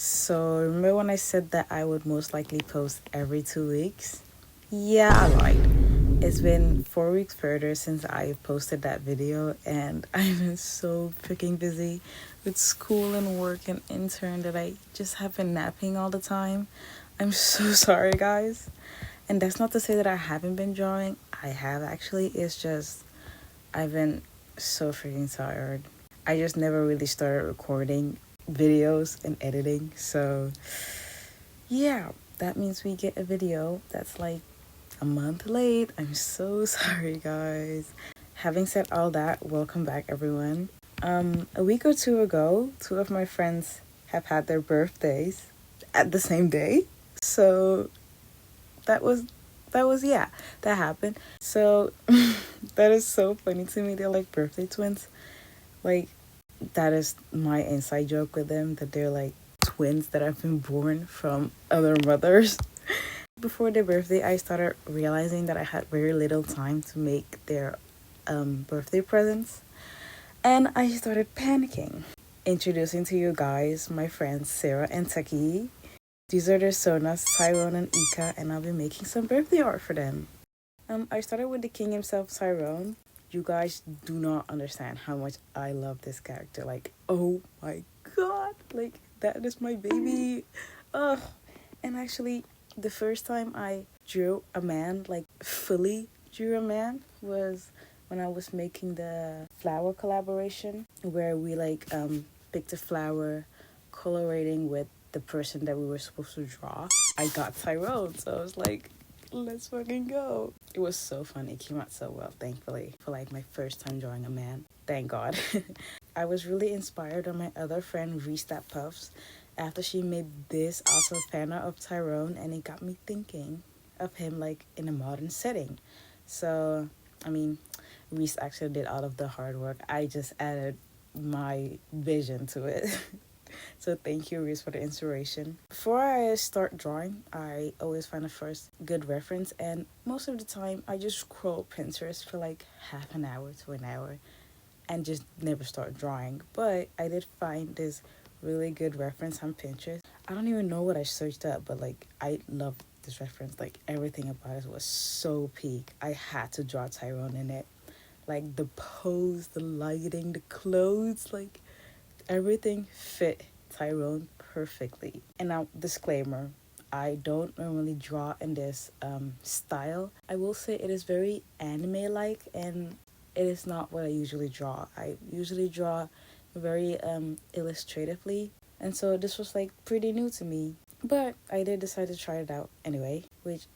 So, remember when I said that I would most likely post every 2 weeks? Yeah, I lied. It's been 4 weeks further since I posted that video, and I've been so freaking busy with school and work and intern that I just have been napping all the time. I'm so sorry, guys. And that's not to say that I haven't been drawing. I have actually. It's just I've been so freaking tired. I just never really started recording videos and editing. So, yeah, that means we get a video that's like a month late. I'm so sorry, guys. Having said all that, welcome back, everyone. A week or two ago, two of my friends have had their birthdays at the same day. So that was yeah, that happened. So that is so funny to me. They're like birthday twins. Like, that is my inside joke with them, that they're like twins that have been born from other mothers. Before their birthday, I started realizing that I had very little time to make their birthday presents, and I started panicking. Introducing to you guys my friends Syra and Tecky. These are their sonas, Tyrone and Ika, and I'll be making some birthday art for them. I started with the king himself, Tyrone. You guys do not understand how much I love this character. Like, oh my god, like, that is my baby. Ugh. And actually, the first time I drew a man, like fully drew a man, was when I was making the flower collaboration, where we like picked a flower, colorating with the person that we were supposed to draw. I got Tyrone, so I was like, let's fucking go. It was so fun. It came out so well, thankfully, for like my first time drawing a man. Thank God. I was really inspired on my other friend Reesethatpuffs after she made this also fan art of Tyrone, and it got me thinking of him like in a modern setting. So, I mean, Reese actually did all of the hard work. I just added my vision to it. So thank you, Reese, for the inspiration. Before I start drawing, I always find a first good reference, and most of the time I just scroll Pinterest for like half an hour to an hour and just never start drawing. But I did find this really good reference on Pinterest. I don't even know what I searched up, but like, I love this reference. Like, everything about it was so peak. I had to draw Tyrone in it. Like, the pose, the lighting, the clothes, like, everything fit Tyrone perfectly. And now, disclaimer, I don't normally draw in this style. I will say it is very anime-like, and it is not what I usually draw. I usually draw very illustratively, and so this was like pretty new to me. But I did decide to try it out anyway, which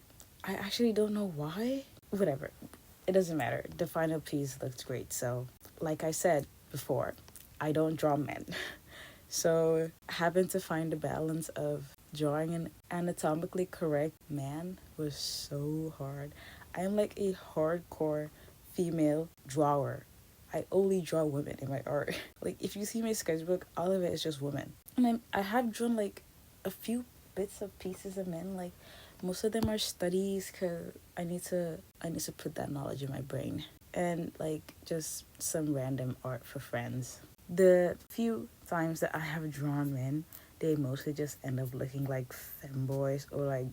I actually don't know why. Whatever, it doesn't matter. The final piece looks great. So, like I said before, I don't draw men. So, having to find the balance of drawing an anatomically correct man was so hard. I am like a hardcore female drawer. I only draw women in my art. Like, if you see my sketchbook, all of it is just women. And I have drawn like a few bits of pieces of men. Like, most of them are studies, because I need to put that knowledge in my brain. And like, just some random art for friends. The few times that I have drawn men, they mostly just end up looking like femboys, or like,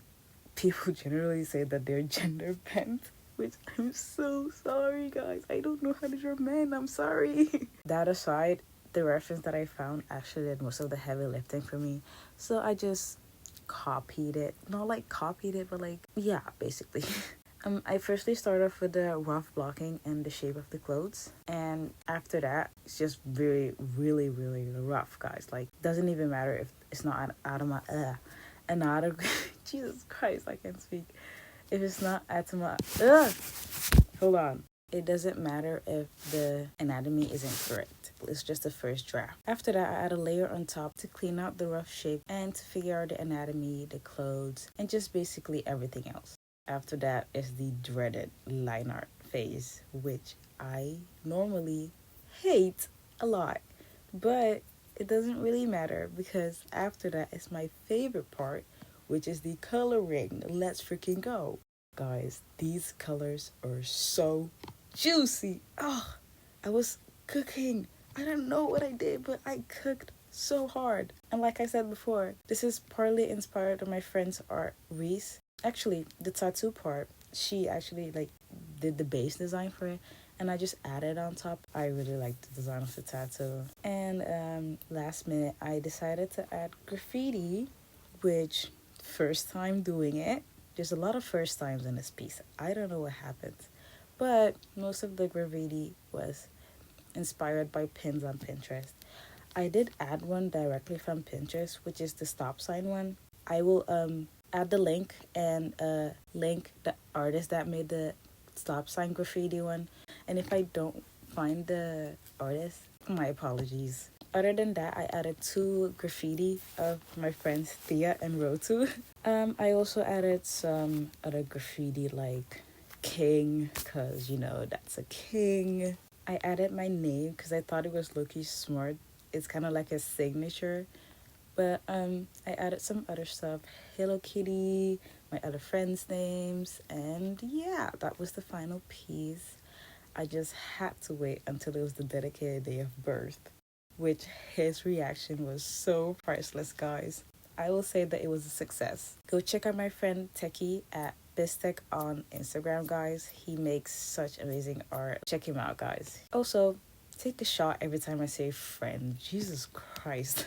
people generally say that they're gender bent, which I'm so sorry, guys. I don't know how to draw men. I'm sorry. That aside, the reference that I found actually did most of the heavy lifting for me. So I just copied it. Not like copied it, but like, yeah, basically. I firstly started off with the rough blocking and the shape of the clothes, and after that, it's just really, really, really rough, guys. Like, doesn't even matter if it's not out of my Jesus Christ, I can't speak. If it's not out of my hold on. It doesn't matter if the anatomy isn't correct. It's just the first draft. After that, I add a layer on top to clean out the rough shape and to figure out the anatomy, the clothes, and just basically everything else. After that is the dreaded line art phase, which I normally hate a lot. But it doesn't really matter, because after that is my favorite part, which is the coloring. Let's freaking go. Guys, these colors are so juicy. Oh, I was cooking. I don't know what I did, but I cooked so hard. And like I said before, this is partly inspired by my friend's art, Reese. Actually, the tattoo part, she actually like did the base design for it, and I just added on top. I really like the design of the tattoo. And last minute, I decided to add graffiti, which first time doing it. There's a lot of first times in this piece. I don't know what happened, but most of the graffiti was inspired by pins on Pinterest. I did add one directly from Pinterest, which is the stop sign one. I will add the link and link the artist that made the stop sign graffiti one. And if I don't find the artist, my apologies. Other than that, I added two graffiti of my friends Thea and Rotu. I also added some other graffiti like King, because you know that's a king. I added my name because I thought it was low-key smart. It's kind of like a signature. But I added some other stuff. Hello Kitty, my other friends' names, and yeah, that was the final piece. I just had to wait until it was the dedicated day of birth, which his reaction was so priceless, guys. I will say that it was a success. Go check out my friend Tecky at Bisteck on Instagram, guys. He makes such amazing art. Check him out, guys. Also, take a shot every time I say friend. Jesus Christ.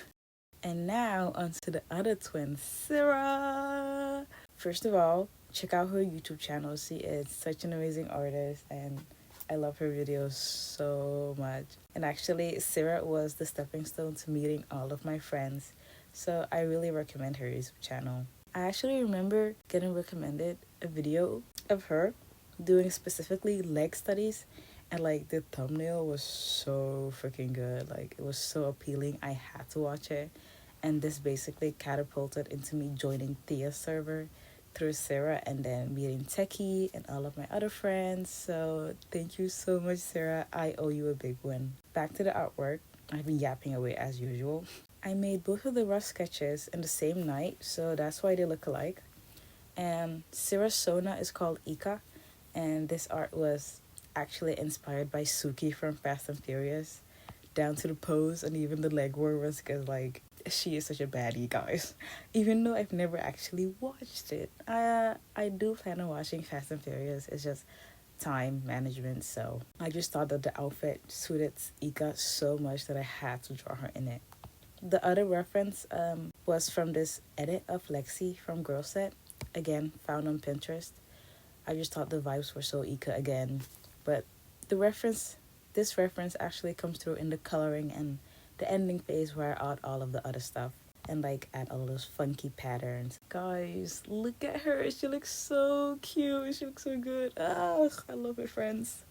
And now onto the other twin, Syra. First of all, check out her YouTube channel. She is such an amazing artist and I love her videos so much. And actually, Syra was the stepping stone to meeting all of my friends. So I really recommend her YouTube channel. I actually remember getting recommended a video of her doing specifically leg studies, and like the thumbnail was so freaking good. Like it was so appealing. I had to watch it. And this basically catapulted into me joining Thea's server through Syra and then meeting Tecky and all of my other friends. So thank you so much, Syra. I owe you a big one. Back to the artwork. I've been yapping away as usual. I made both of the rough sketches in the same night, so that's why they look alike. And Syra's Sona is called Ika, and this art was actually inspired by Suki from Fast and Furious, down to the pose and even the leg warmers, because like she is such a baddie, guys. Even though I've never actually watched it, I do plan on watching Fast and Furious. It's just time management, so I just thought that the outfit suited Ika so much that I had to draw her in it. The other reference was from this edit of Lexi from Girl Set, again found on Pinterest. I just thought the vibes were so Ika again, but this reference actually comes through in the coloring and the ending phase where I add all of the other stuff and like add all those funky patterns. Guys, look at her. She looks so cute. She looks so good. Ah, I love my friends.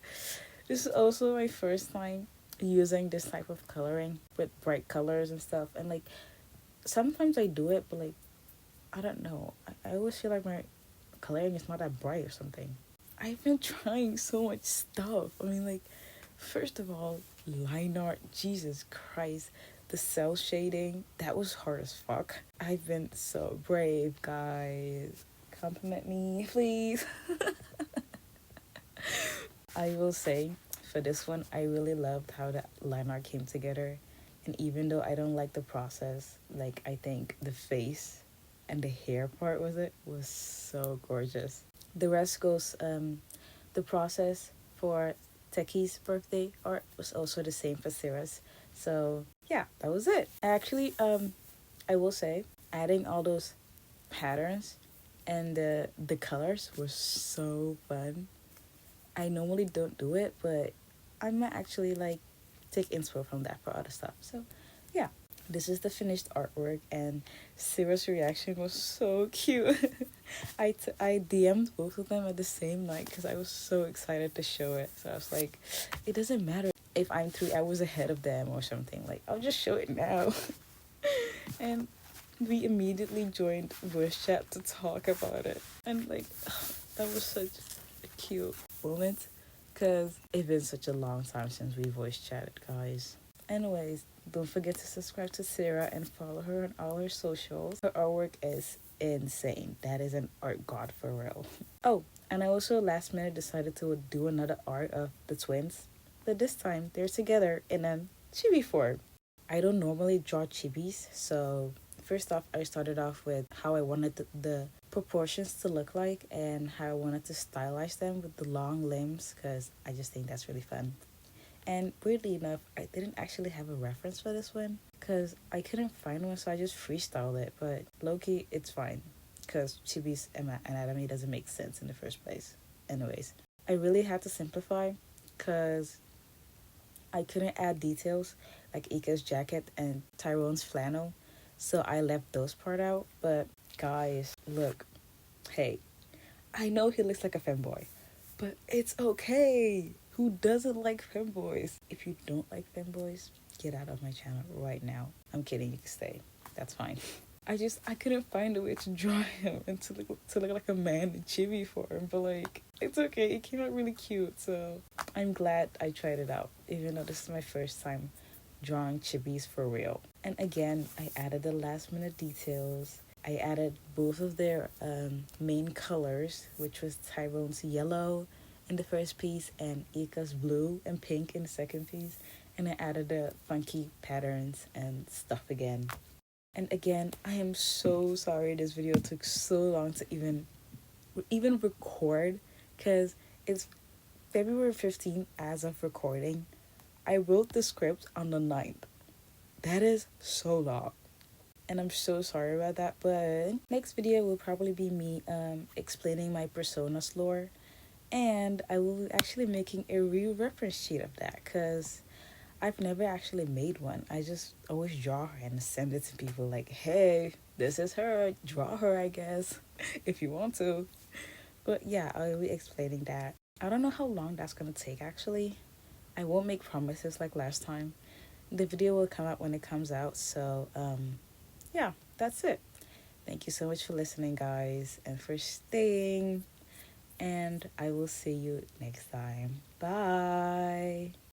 This is also my first time using this type of coloring with bright colors and stuff. And like sometimes I do it, but like I don't know. I always feel like my coloring is not that bright or something. I've been trying so much stuff. I mean, like, first of all, line art, Jesus Christ. The cell shading, that was hard as fuck. I've been so brave, guys. Compliment me, please. I will say, for this one, I really loved how the line art came together. And even though I don't like the process, like, I think the face and the hair part was so gorgeous. The rest goes, the process for Techie's birthday art was also the same for Syra's. So yeah, that was it. Actually, I will say, adding all those patterns and the colors was so fun. I normally don't do it, but I might actually like take inspo from that for other stuff. So yeah, this is the finished artwork, and Syra's reaction was so cute. I DM'd both of them at the same night because I was so excited to show it. So I was like, it doesn't matter if I'm 3 hours ahead of them or something. Like, I'll just show it now. And we immediately joined voice chat to talk about it. And like, that was such a cute moment because it's been such a long time since we voice chatted, guys. Anyways, don't forget to subscribe to Syra and follow her on all her socials. Her artwork is insane. That is an art god for real. Oh, and I also last minute decided to do another art of the twins, but this time they're together in a chibi form. I don't normally draw chibis, so first off, I started off with how I wanted the proportions to look like and how I wanted to stylize them with the long limbs because I just think that's really fun. And weirdly enough, I didn't actually have a reference for this one because I couldn't find one, so I just freestyled it. But low-key, it's fine because chibi's anatomy doesn't make sense in the first place. Anyways, I really had to simplify because I couldn't add details like Ika's jacket and Tyrone's flannel, so I left those part out. But guys, look, hey, I know he looks like a femboy, but it's okay. Who doesn't like femboys? If you don't like femboys, get out of my channel right now. I'm kidding, you can stay. That's fine. I couldn't find a way to draw him and to look like a man in chibi form, but like it's okay. It came out really cute, so I'm glad I tried it out, even though this is my first time drawing chibis for real. And again, I added the last minute details. I added both of their main colors, which was Tyrone's yellow in the first piece and Ika's blue and pink in the second piece. And I added the funky patterns and stuff again. And again, I am so sorry this video took so long to even record because it's February 15th as of recording. I wrote the script on the 9th. That is so long. And I'm so sorry about that, but next video will probably be me explaining my personas lore, and I will be actually making a real reference sheet of that because I've never actually made one. I just always draw her and send it to people like, hey, this is her, draw her, I guess, if you want to. But yeah, I'll be explaining that. I don't know how long that's gonna take actually. I won't make promises like last time. The video will come out when it comes out, so yeah, that's it. Thank you so much for listening, guys, and for staying. And I will see you next time. Bye.